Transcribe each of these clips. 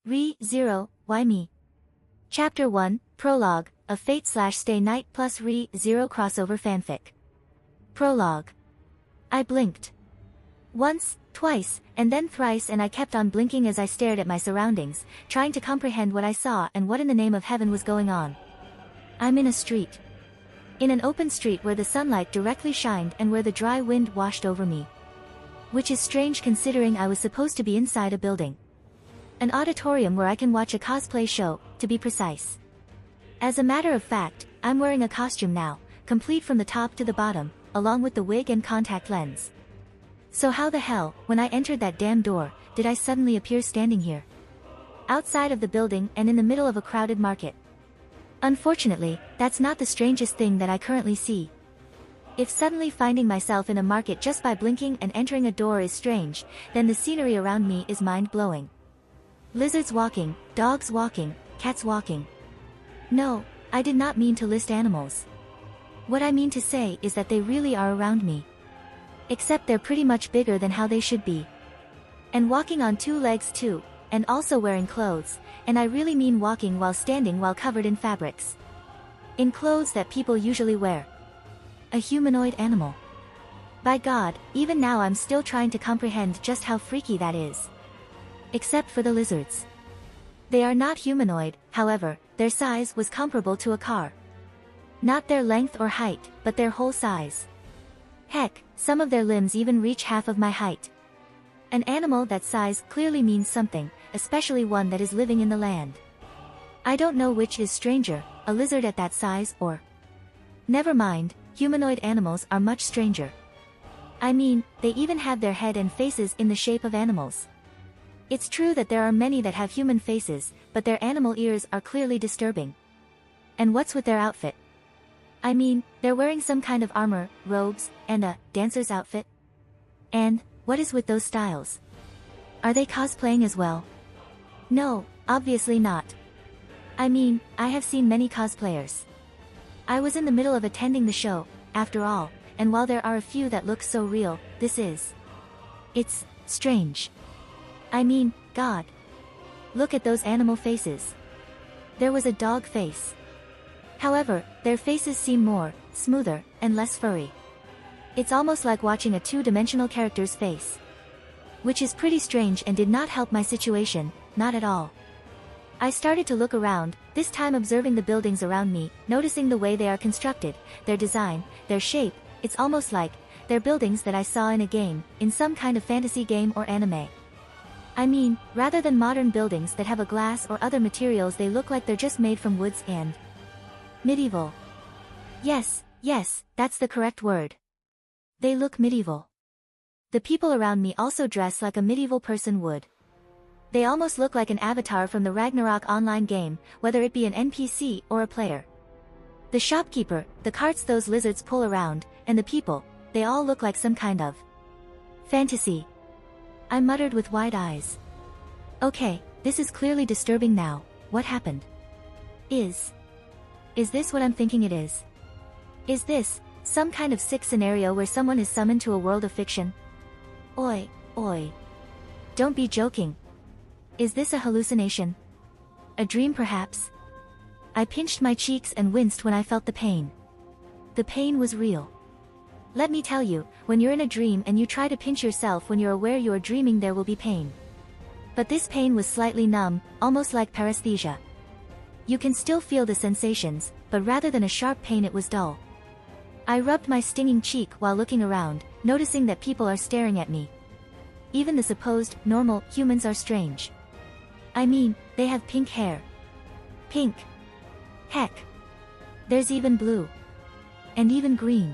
Re-Zero, why me? Chapter 1, Prologue, a Fate/Stay Night plus Re-Zero crossover fanfic. Prologue. I blinked. Once, twice, and then thrice, and I kept on blinking as I stared at my surroundings, trying to comprehend what I saw and what in the name of heaven was going on. I'm in a street. In an open street where the sunlight directly shined and where the dry wind washed over me. Which is strange considering I was supposed to be inside a building. An auditorium where I can watch a cosplay show, to be precise. As a matter of fact, I'm wearing a costume now, complete from the top to the bottom, along with the wig and contact lens. So how the hell, when I entered that damn door, did I suddenly appear standing here? Outside of the building and in the middle of a crowded market. Unfortunately, that's not the strangest thing that I currently see. If suddenly finding myself in a market just by blinking and entering a door is strange, then the scenery around me is mind-blowing. Lizards walking, dogs walking, cats walking. No, I did not mean to list animals. What I mean to say is that they really are around me. Except they're pretty much bigger than how they should be. And walking on two legs too, and also wearing clothes, and I really mean walking while standing while covered in fabrics. In clothes that people usually wear. A humanoid animal. By God, even now I'm still trying to comprehend just how freaky that is. Except for the lizards. They are not humanoid, however, their size was comparable to a car. Not their length or height, but their whole size. Heck, some of their limbs even reach half of my height. An animal that size clearly means something, especially one that is living in the land. I don't know which is stranger, a lizard at that size or... Never mind, humanoid animals are much stranger. I mean, they even have their head and faces in the shape of animals. It's true that there are many that have human faces, but their animal ears are clearly disturbing. And what's with their outfit? I mean, they're wearing some kind of armor, robes, and a dancer's outfit. And what is with those styles? Are they cosplaying as well? No, obviously not. I mean, I have seen many cosplayers. I was in the middle of attending the show, after all, and while there are a few that look so real, it's strange. I mean, God. Look at those animal faces. There was a dog face. However, their faces seem more, smoother, and less furry. It's almost like watching a two-dimensional character's face. Which is pretty strange and did not help my situation, not at all. I started to look around, this time observing the buildings around me, noticing the way they are constructed, their design, their shape. It's almost like, they're buildings that I saw in a game, in some kind of fantasy game or anime. I mean, rather than modern buildings that have a glass or other materials, they look like they're just made from woods and... medieval. Yes, that's the correct word. They look medieval. The people around me also dress like a medieval person would. They almost look like an avatar from the Ragnarok online game, whether it be an NPC or a player. The shopkeeper, the carts those lizards pull around, and the people, they all look like some kind of fantasy. I muttered with wide eyes. Okay, this is clearly disturbing now. What happened? Is this what I'm thinking it is? Is this some kind of sick scenario where someone is summoned to a world of fiction? Oi. Don't be joking. Is this a hallucination? A dream perhaps? I pinched my cheeks and winced when I felt the pain. The pain was real. Let me tell you, when you're in a dream and you try to pinch yourself when you're aware you are dreaming, there will be pain. But this pain was slightly numb, almost like paresthesia. You can still feel the sensations, but rather than a sharp pain it was dull. I rubbed my stinging cheek while looking around, noticing that people are staring at me. Even the supposed normal humans are strange. I mean, they have pink hair. Pink. Heck. There's even blue. And even green.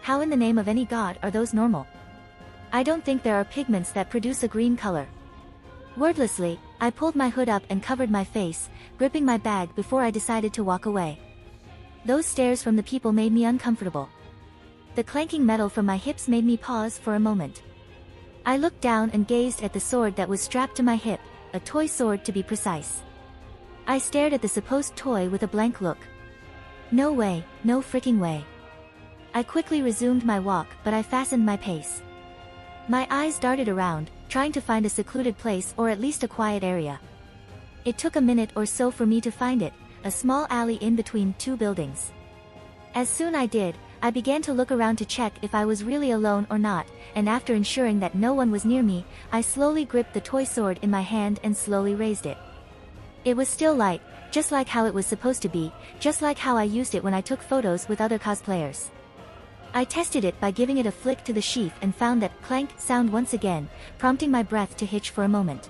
How in the name of any god are those normal? I don't think there are pigments that produce a green color. Wordlessly, I pulled my hood up and covered my face, gripping my bag before I decided to walk away. Those stares from the people made me uncomfortable. The clanking metal from my hips made me pause for a moment. I looked down and gazed at the sword that was strapped to my hip, a toy sword to be precise. I stared at the supposed toy with a blank look. No way, no freaking way. I quickly resumed my walk, but I fastened my pace. My eyes darted around, trying to find a secluded place or at least a quiet area. It took a minute or so for me to find it, a small alley in between two buildings. As soon I did, I began to look around to check if I was really alone or not, and after ensuring that no one was near me, I slowly gripped the toy sword in my hand and slowly raised it. It was still light, just like how it was supposed to be, just like how I used it when I took photos with other cosplayers. I tested it by giving it a flick to the sheath and found that clank sound once again, prompting my breath to hitch for a moment.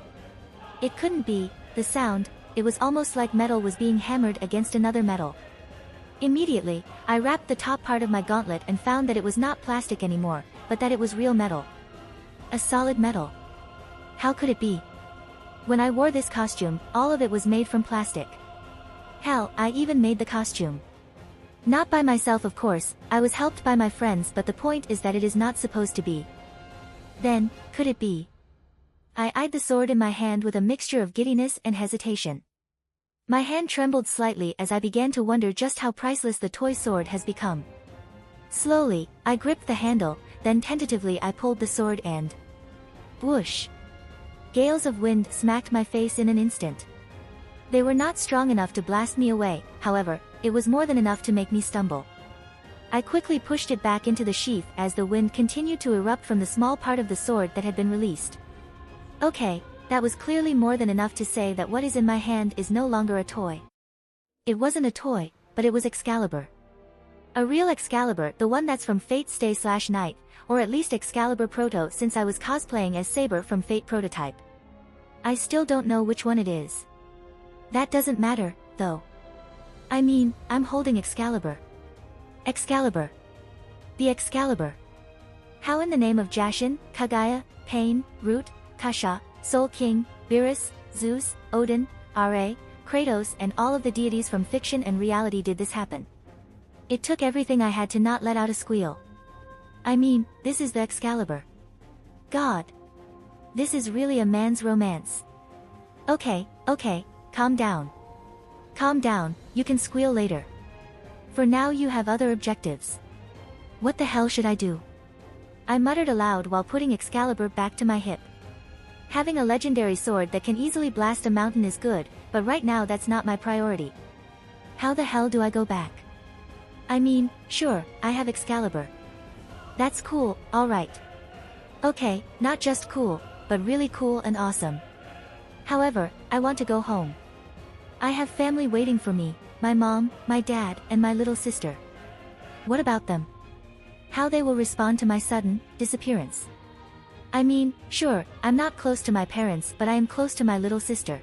It couldn't be the sound, it was almost like metal was being hammered against another metal. Immediately, I wrapped the top part of my gauntlet and found that it was not plastic anymore, but that it was real metal. A solid metal. How could it be? When I wore this costume, all of it was made from plastic. Hell, I even made the costume. Not by myself, of course, I was helped by my friends, but the point is that it is not supposed to be. Then, could it be? I eyed the sword in my hand with a mixture of giddiness and hesitation. My hand trembled slightly as I began to wonder just how priceless the toy sword has become. Slowly, I gripped the handle, then tentatively I pulled the sword and... whoosh! Gales of wind smacked my face in an instant. They were not strong enough to blast me away, however, it was more than enough to make me stumble. I quickly pushed it back into the sheath as the wind continued to erupt from the small part of the sword that had been released. Okay, that was clearly more than enough to say that what is in my hand is no longer a toy. It wasn't a toy, but it was Excalibur. A real Excalibur, the one that's from Fate Stay/Night, or at least Excalibur Proto, since I was cosplaying as Saber from Fate Prototype. I still don't know which one it is. That doesn't matter, though. I mean, I'm holding Excalibur. Excalibur. The Excalibur. How in the name of Jashin, Kagaya, Pain, Root, Kasha, Soul King, Beerus, Zeus, Odin, Are, Kratos and all of the deities from fiction and reality did this happen? It took everything I had to not let out a squeal. I mean, this is the Excalibur. God. This is really a man's romance. Okay, calm down. Calm down, you can squeal later. For now you have other objectives. What the hell should I do? I muttered aloud while putting Excalibur back to my hip. Having a legendary sword that can easily blast a mountain is good, but right now that's not my priority. How the hell do I go back? I mean, sure, I have Excalibur. That's cool, alright. Okay, not just cool, but really cool and awesome. However, I want to go home. I have family waiting for me, my mom, my dad, and my little sister. What about them? How they will respond to my sudden disappearance? I mean, sure, I'm not close to my parents, but I am close to my little sister.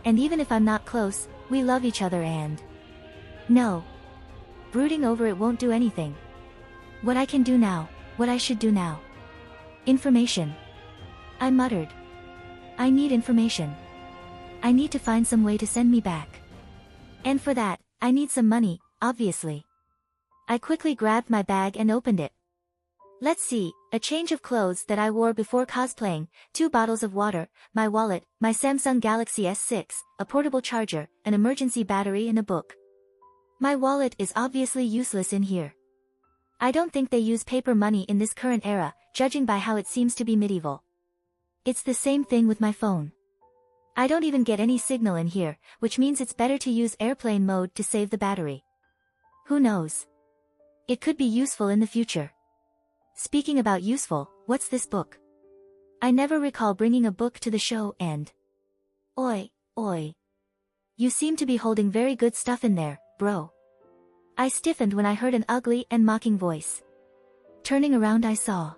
And even if I'm not close, we love each other and... No. Brooding over it won't do anything. What I can do now, what I should do now. Information. I muttered. I need information. I need to find some way to send me back. And for that, I need some money, obviously. I quickly grabbed my bag and opened it. Let's see, a change of clothes that I wore before cosplaying, 2 bottles of water, my wallet, my Samsung Galaxy S6, a portable charger, an emergency battery and a book. My wallet is obviously useless in here. I don't think they use paper money in this current era, judging by how it seems to be medieval. It's the same thing with my phone. I don't even get any signal in here, which means it's better to use airplane mode to save the battery. Who knows? It could be useful in the future. Speaking about useful, what's this book? I never recall bringing a book to the show and... Oi. You seem to be holding very good stuff in there, bro. I stiffened when I heard an ugly and mocking voice. Turning around I saw.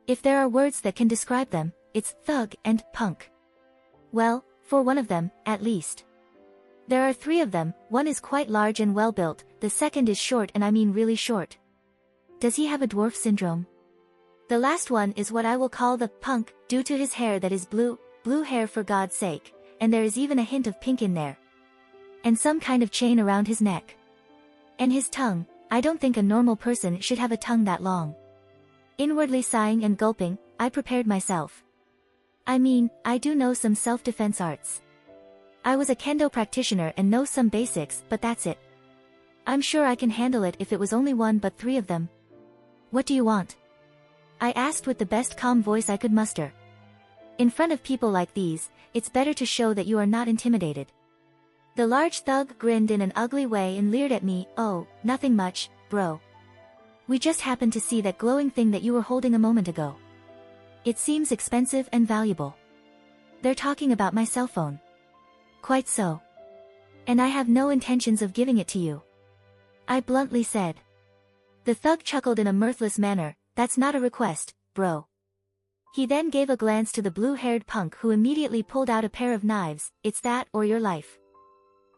If there are words that can describe them, it's thug and punk. Well, for one of them, at least. There are 3 of them, one is quite large and well built, the second is short and I mean really short. Does he have a dwarf syndrome? The last one is what I will call the punk, due to his hair that is blue hair for God's sake, and there is even a hint of pink in there. And some kind of chain around his neck. And his tongue, I don't think a normal person should have a tongue that long. Inwardly sighing and gulping, I prepared myself. I mean, I do know some self-defense arts. I was a kendo practitioner and know some basics, but that's it. I'm sure I can handle it if it was only 1 but 3 of them. What do you want? I asked with the best calm voice I could muster. In front of people like these, it's better to show that you are not intimidated. The large thug grinned in an ugly way and leered at me. Oh, nothing much, bro. We just happened to see that glowing thing that you were holding a moment ago. It seems expensive and valuable. They're talking about my cell phone. Quite so. And I have no intentions of giving it to you, I bluntly said. The thug chuckled in a mirthless manner. That's not a request, bro. He then gave a glance to the blue-haired punk who immediately pulled out a pair of knives. It's that or your life.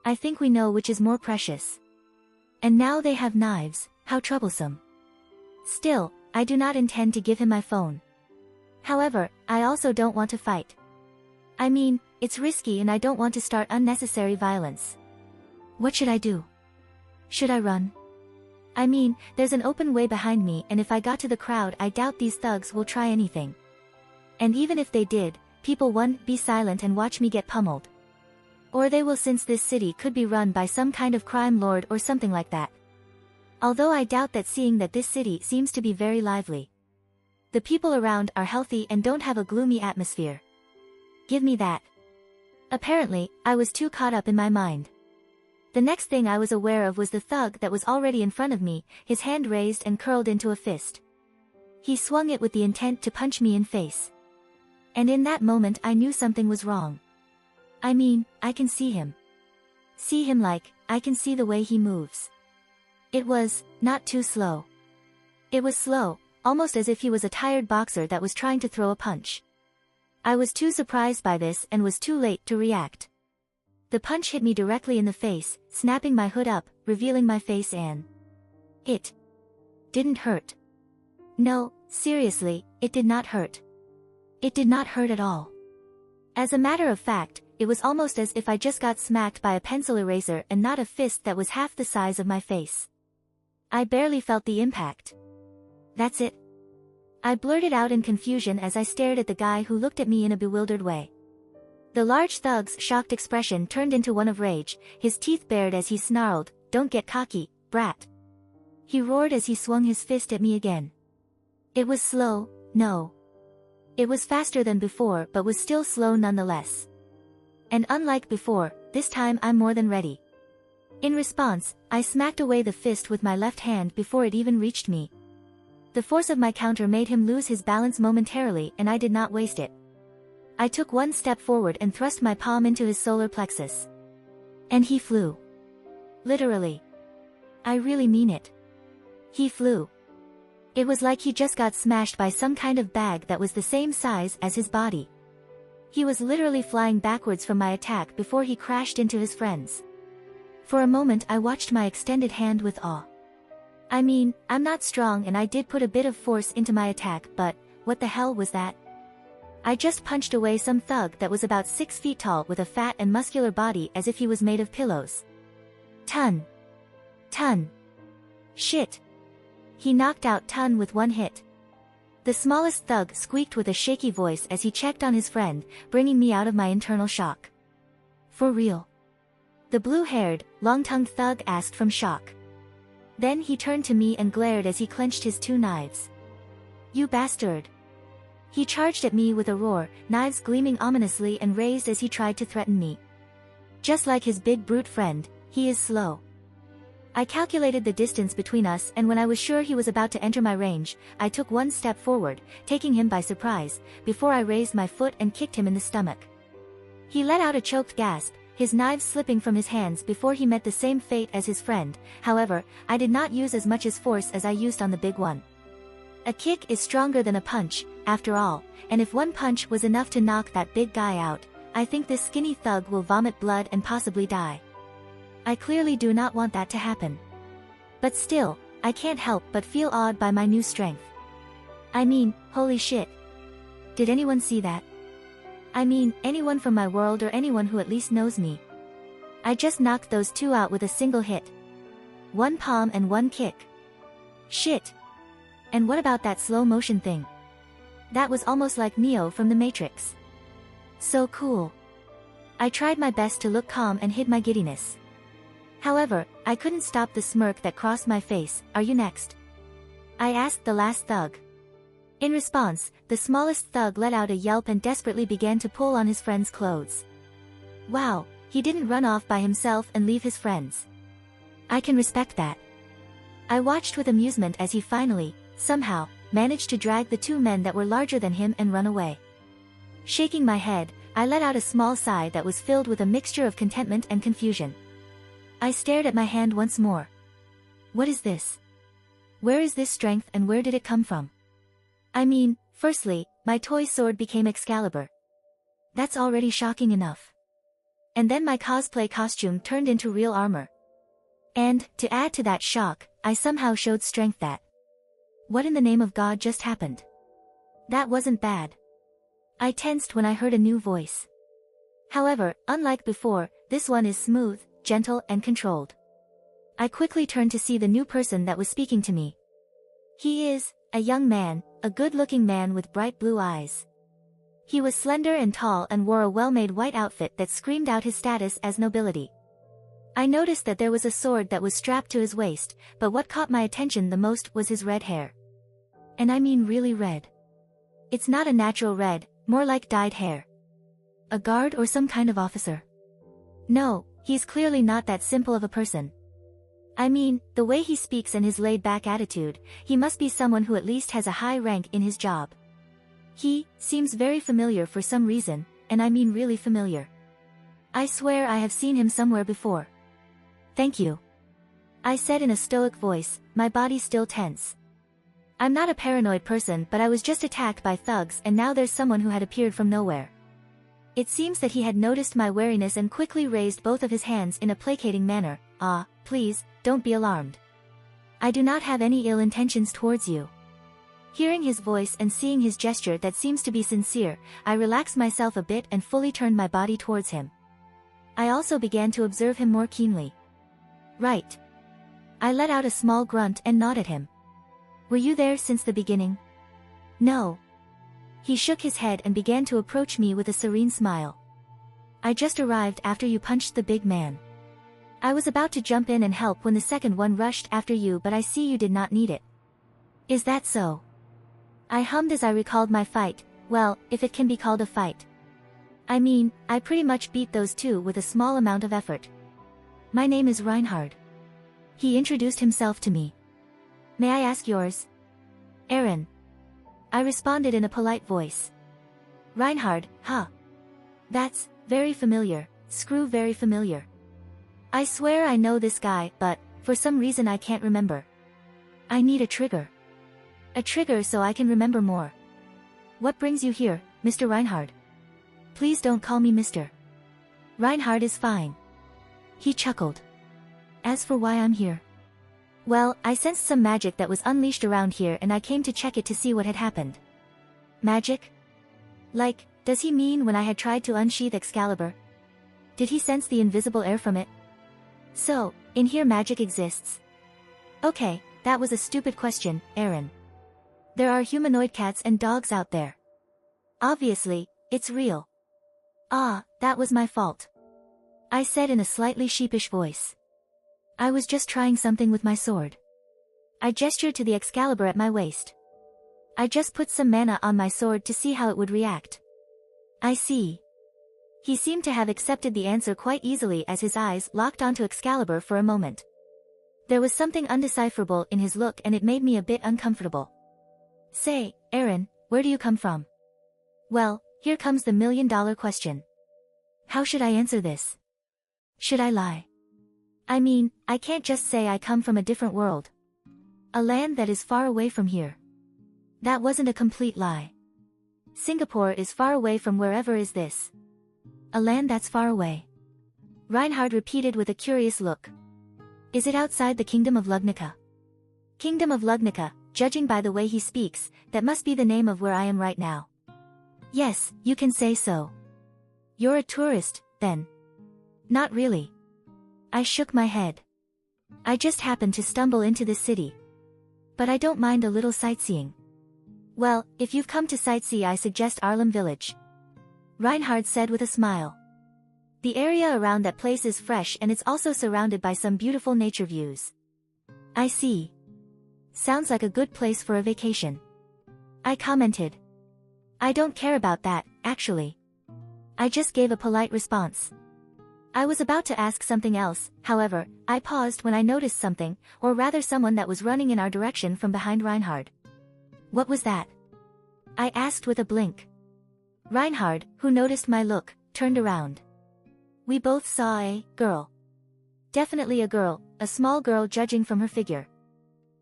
I think we know which is more precious. And now they have knives, how troublesome. Still, I do not intend to give him my phone. However, I also don't want to fight. I mean, it's risky and I don't want to start unnecessary violence. What should I do? Should I run? I mean, there's an open way behind me and if I got to the crowd I doubt these thugs will try anything. And even if they did, people won't be silent and watch me get pummeled. Or they will, since this city could be run by some kind of crime lord or something like that. Although I doubt that, seeing that this city seems to be very lively. The people around are healthy and don't have a gloomy atmosphere. Give me that. Apparently, I was too caught up in my mind. The next thing I was aware of was the thug that was already in front of me, his hand raised and curled into a fist. He swung it with the intent to punch me in face. And in that moment I knew something was wrong. I mean, I can see him. See him like, I can see the way he moves. It was, not too slow. It was slow, almost as if he was a tired boxer that was trying to throw a punch. I was too surprised by this and was too late to react. The punch hit me directly in the face, snapping my hood up, revealing my face and... It didn't hurt. No, seriously, it did not hurt. It did not hurt at all. As a matter of fact, it was almost as if I just got smacked by a pencil eraser and not a fist that was half the size of my face. I barely felt the impact. That's it. I blurted out in confusion as I stared at the guy who looked at me in a bewildered way. The large thug's shocked expression turned into one of rage, his teeth bared as he snarled, "Don't get cocky, brat." He roared as he swung his fist at me again. It was slow, no. It was faster than before but was still slow nonetheless. And unlike before, this time I'm more than ready. In response, I smacked away the fist with my left hand before it even reached me. The force of my counter made him lose his balance momentarily and I did not waste it. I took one step forward and thrust my palm into his solar plexus. And he flew. Literally. I really mean it. He flew. It was like he just got smashed by some kind of bag that was the same size as his body. He was literally flying backwards from my attack before he crashed into his friends. For a moment I watched my extended hand with awe. I mean, I'm not strong and I did put a bit of force into my attack, but what the hell was that? I just punched away some thug that was about 6 feet tall with a fat and muscular body as if he was made of pillows. Ton. Shit. He knocked out Ton with one hit. The smallest thug squeaked with a shaky voice as he checked on his friend, bringing me out of my internal shock. For real? The blue-haired, long-tongued thug asked from shock. Then he turned to me and glared as he clenched his 2 knives. You bastard. He charged at me with a roar, knives gleaming ominously and raised as he tried to threaten me. Just like his big brute friend, he is slow. I calculated the distance between us and when I was sure he was about to enter my range, I took one step forward, taking him by surprise, before I raised my foot and kicked him in the stomach. He let out a choked gasp, his knives slipping from his hands before he met the same fate as his friend. However, I did not use as much force as I used on the big one. A kick is stronger than a punch, after all, and if one punch was enough to knock that big guy out, I think this skinny thug will vomit blood and possibly die. I clearly do not want that to happen. But still, I can't help but feel awed by my new strength. I mean, holy shit. Did anyone see that? I mean, anyone from my world or anyone who at least knows me. I just knocked those 2 out with a single hit. 1 palm and 1 kick. Shit. And what about that slow motion thing? That was almost like Neo from the Matrix. So cool. I tried my best to look calm and hid my giddiness. However, I couldn't stop the smirk that crossed my face. Are you next? I asked the last thug. In response, the smallest thug let out a yelp and desperately began to pull on his friend's clothes. Wow, he didn't run off by himself and leave his friends. I can respect that. I watched with amusement as he finally, somehow, managed to drag the two men that were larger than him and run away. Shaking my head, I let out a small sigh that was filled with a mixture of contentment and confusion. I stared at my hand once more. What is this? Where is this strength and where did it come from? I mean, firstly, my toy sword became Excalibur. That's already shocking enough. And then my cosplay costume turned into real armor. And, to add to that shock, I somehow showed strength that. What in the name of God just happened? That wasn't bad. I tensed when I heard a new voice. However, unlike before, this one is smooth, gentle and controlled. I quickly turned to see the new person that was speaking to me. He is, a young man, a good-looking man with bright blue eyes. He was slender and tall and wore a well-made white outfit that screamed out his status as nobility. I noticed that there was a sword that was strapped to his waist, but what caught my attention the most was his red hair. And I mean really red. It's not a natural red, more like dyed hair. A guard or some kind of officer? No, he's clearly not that simple of a person. I mean, the way he speaks and his laid-back attitude, he must be someone who at least has a high rank in his job. He seems very familiar for some reason, and I mean really familiar. I swear I have seen him somewhere before. Thank you. I said in a stoic voice, my body still tense. I'm not a paranoid person, but I was just attacked by thugs and now there's someone who had appeared from nowhere. It seems that he had noticed my wariness and quickly raised both of his hands in a placating manner. Ah, please, don't be alarmed. I do not have any ill intentions towards you. Hearing his voice and seeing his gesture that seems to be sincere, I relaxed myself a bit and fully turned my body towards him. I also began to observe him more keenly. Right. I let out a small grunt and nodded at him. Were you there since the beginning? No. He shook his head and began to approach me with a serene smile. I just arrived after you punched the big man. I was about to jump in and help when the second one rushed after you, but I see you did not need it. Is that so? I hummed as I recalled my fight, well, if it can be called a fight. I mean, I pretty much beat those two with a small amount of effort. My name is Reinhard. He introduced himself to me. May I ask yours? Aaron. I responded in a polite voice. Reinhard, huh? That's very familiar, screw very familiar. I swear I know this guy, but, for some reason I can't remember. I need a trigger. A trigger so I can remember more. What brings you here, Mr. Reinhard? Please don't call me Mr. Reinhard is fine. He chuckled. As for why I'm here. Well, I sensed some magic that was unleashed around here and I came to check it to see what had happened. Magic? Like, does he mean when I had tried to unsheath Excalibur? Did he sense the invisible air from it? So, in here magic exists. Okay, that was a stupid question, Aaron. There are humanoid cats and dogs out there. Obviously, it's real. Ah, that was my fault. I said in a slightly sheepish voice. I was just trying something with my sword. I gestured to the Excalibur at my waist. I just put some mana on my sword to see how it would react. I see. He seemed to have accepted the answer quite easily as his eyes locked onto Excalibur for a moment. There was something undecipherable in his look and it made me a bit uncomfortable. Say, Aaron, where do you come from? Well, here comes the million-dollar question. How should I answer this? Should I lie? I mean, I can't just say I come from a different world. A land that is far away from here. That wasn't a complete lie. Singapore is far away from wherever is this. A land that's far away. Reinhard repeated with a curious look. Is it outside the Kingdom of Lugnica? Kingdom of Lugnica, judging by the way he speaks, that must be the name of where I am right now. Yes, you can say so. You're a tourist, then. Not really. I shook my head. I just happened to stumble into this city. But I don't mind a little sightseeing. Well, if you've come to sightsee, I suggest Arlem Village. Reinhard said with a smile. The area around that place is fresh and it's also surrounded by some beautiful nature views. I see. Sounds like a good place for a vacation. I commented. I don't care about that, actually. I just gave a polite response. I was about to ask something else, however, I paused when I noticed something, or rather someone that was running in our direction from behind Reinhard. What was that? I asked with a blink. Reinhard, who noticed my look, turned around. We both saw a girl. Definitely a girl, a small girl judging from her figure.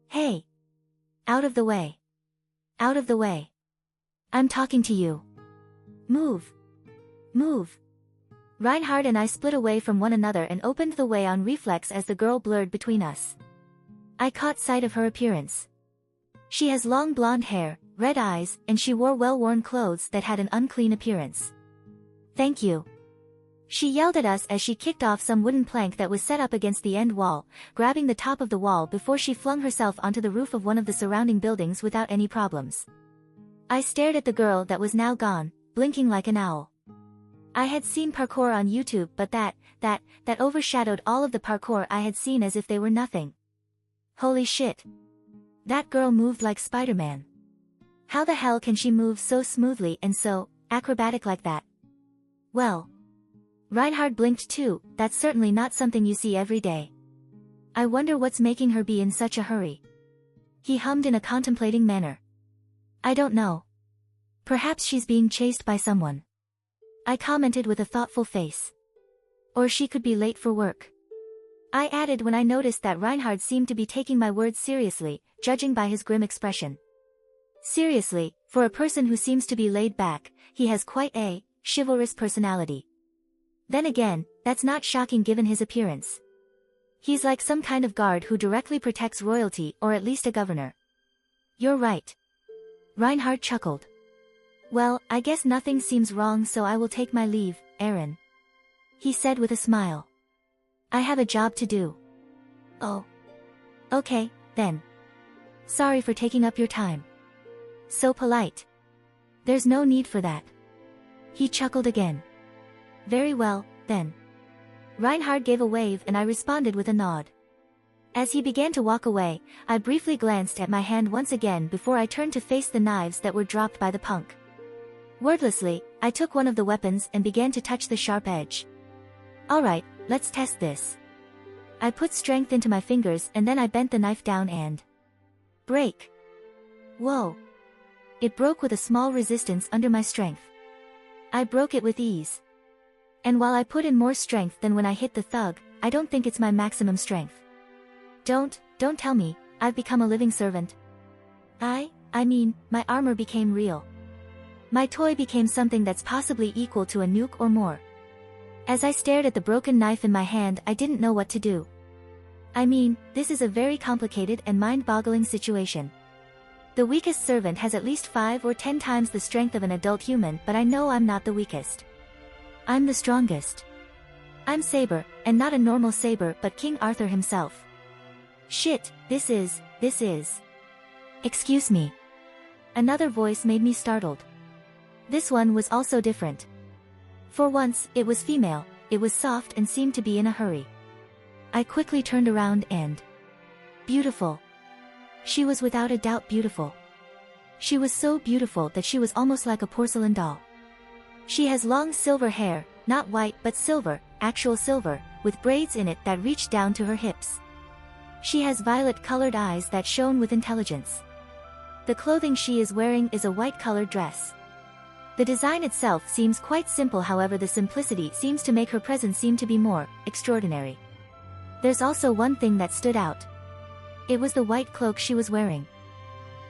Hey! Out of the way. Out of the way. I'm talking to you. Move. Move. Reinhard and I split away from one another and opened the way on reflex as the girl blurred between us. I caught sight of her appearance. She has long blonde hair, red eyes, and she wore well-worn clothes that had an unclean appearance. Thank you. She yelled at us as she kicked off some wooden plank that was set up against the end wall, grabbing the top of the wall before she flung herself onto the roof of one of the surrounding buildings without any problems. I stared at the girl that was now gone, blinking like an owl. I had seen parkour on YouTube, but that overshadowed all of the parkour I had seen as if they were nothing. Holy shit. That girl moved like Spider-Man. How the hell can she move so smoothly and so acrobatic like that? Well. Reinhard blinked too, that's certainly not something you see every day. I wonder what's making her be in such a hurry. He hummed in a contemplating manner. I don't know. Perhaps she's being chased by someone. I commented with a thoughtful face. Or she could be late for work. I added when I noticed that Reinhard seemed to be taking my words seriously, judging by his grim expression. Seriously, for a person who seems to be laid back, he has quite a chivalrous personality. Then again, that's not shocking given his appearance. He's like some kind of guard who directly protects royalty or at least a governor. You're right. Reinhard chuckled. Well, I guess nothing seems wrong, so I will take my leave, Aaron. He said with a smile. I have a job to do. Oh. Okay, then. Sorry for taking up your time. So polite. There's no need for that. He chuckled again. Very well, then. Reinhard gave a wave and I responded with a nod. As he began to walk away, I briefly glanced at my hand once again before I turned to face the knives that were dropped by the punk. Wordlessly, I took one of the weapons and began to touch the sharp edge. Alright, let's test this. I put strength into my fingers and then I bent the knife down and... break. Whoa. It broke with a small resistance under my strength. I broke it with ease. And while I put in more strength than when I hit the thug, I don't think it's my maximum strength. Don't tell me, I've become a living servant. I mean, my armor became real. My toy became something that's possibly equal to a nuke or more. As I stared at the broken knife in my hand, I didn't know what to do. I mean, this is a very complicated and mind-boggling situation. The weakest servant has at least 5 or 10 times the strength of an adult human, but I know I'm not the weakest. I'm the strongest. I'm Saber, and not a normal Saber but King Arthur himself. Shit, this is... Excuse me. Another voice made me startled. This one was also different. For once, it was female, it was soft and seemed to be in a hurry. I quickly turned around and... beautiful. She was without a doubt beautiful. She was so beautiful that she was almost like a porcelain doll. She has long silver hair, not white but silver, actual silver, with braids in it that reached down to her hips. She has violet-colored eyes that shone with intelligence. The clothing she is wearing is a white-colored dress. The design itself seems quite simple, however the simplicity seems to make her presence seem to be more extraordinary. There's also one thing that stood out. It was the white cloak she was wearing.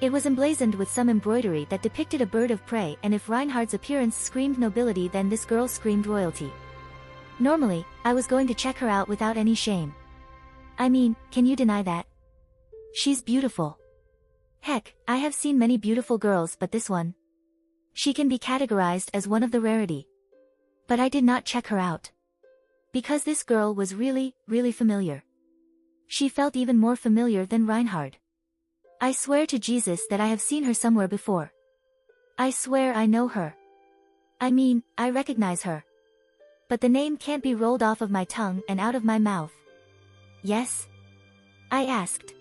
It was emblazoned with some embroidery that depicted a bird of prey, and if Reinhard's appearance screamed nobility, then this girl screamed royalty. Normally, I was going to check her out without any shame. I mean, can you deny that? She's beautiful. Heck, I have seen many beautiful girls, but this one... she can be categorized as one of the rarity. But I did not check her out. Because this girl was really, really familiar. She felt even more familiar than Reinhard. I swear to Jesus that I have seen her somewhere before. I swear I know her. I mean, I recognize her. But the name can't be rolled off of my tongue and out of my mouth. Yes? I asked.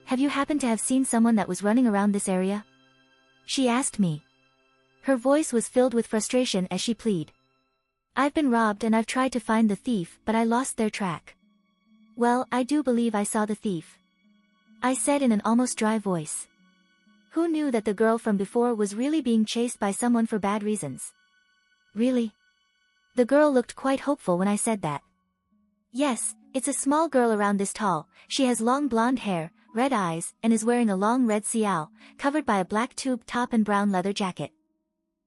Have you happened to have seen someone that was running around this area? She asked me. Her voice was filled with frustration as she pleaded. I've been robbed and I've tried to find the thief, but I lost their track. Well, I do believe I saw the thief, I said in an almost dry voice. Who knew that the girl from before was really being chased by someone for bad reasons? Really? The girl looked quite hopeful when I said that. Yes, it's a small girl around this tall. She has long blonde hair, red eyes, and is wearing a long red sial, covered by a black tube top and brown leather jacket.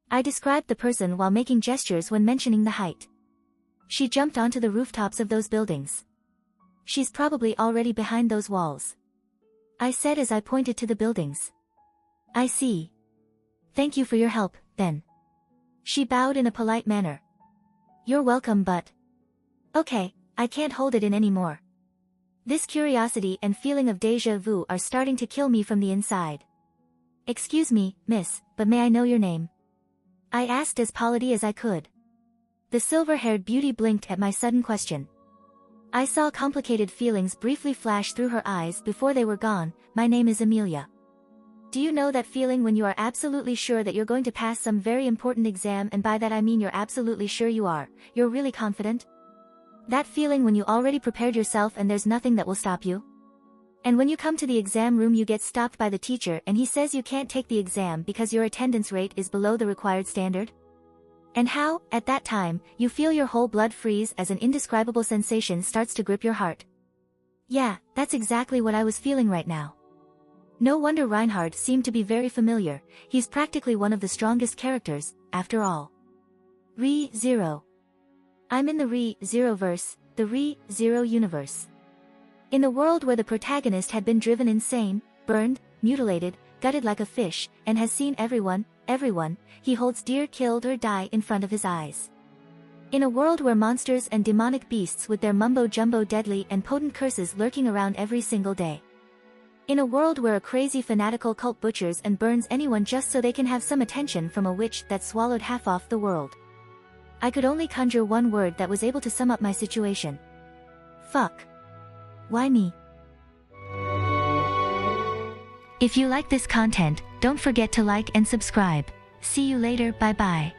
I described the person while making gestures when mentioning the height. She jumped onto the rooftops of those buildings. She's probably already behind those walls, I said as I pointed to the buildings. I see. Thank you for your help, then. She bowed in a polite manner. You're welcome, but... Okay, I can't hold it in anymore. This curiosity and feeling of déjà vu are starting to kill me from the inside. Excuse me, miss, but may I know your name? I asked as politely as I could. The silver-haired beauty blinked at my sudden question. I saw complicated feelings briefly flash through her eyes before they were gone. My name is Amelia. Do you know that feeling when you are absolutely sure that you're going to pass some very important exam, and by that I mean you're absolutely sure you're really confident? That feeling when you already prepared yourself and there's nothing that will stop you? And when you come to the exam room you get stopped by the teacher and he says you can't take the exam because your attendance rate is below the required standard? And how, at that time, you feel your whole blood freeze as an indescribable sensation starts to grip your heart. Yeah, that's exactly what I was feeling right now. No wonder Reinhard seemed to be very familiar. He's practically one of the strongest characters, after all. Re-Zero. I'm in the Re-Zero-verse, the Re-Zero universe. In the world where the protagonist had been driven insane, burned, mutilated, gutted like a fish, and has seen everyone he holds dear killed or die in front of his eyes. In a world where monsters and demonic beasts with their mumbo-jumbo deadly and potent curses lurking around every single day. In a world where a crazy fanatical cult butchers and burns anyone just so they can have some attention from a witch that swallowed half off the world. I could only conjure one word that was able to sum up my situation. Fuck. Why me? If you like this content, don't forget to like and subscribe. See you later, bye bye.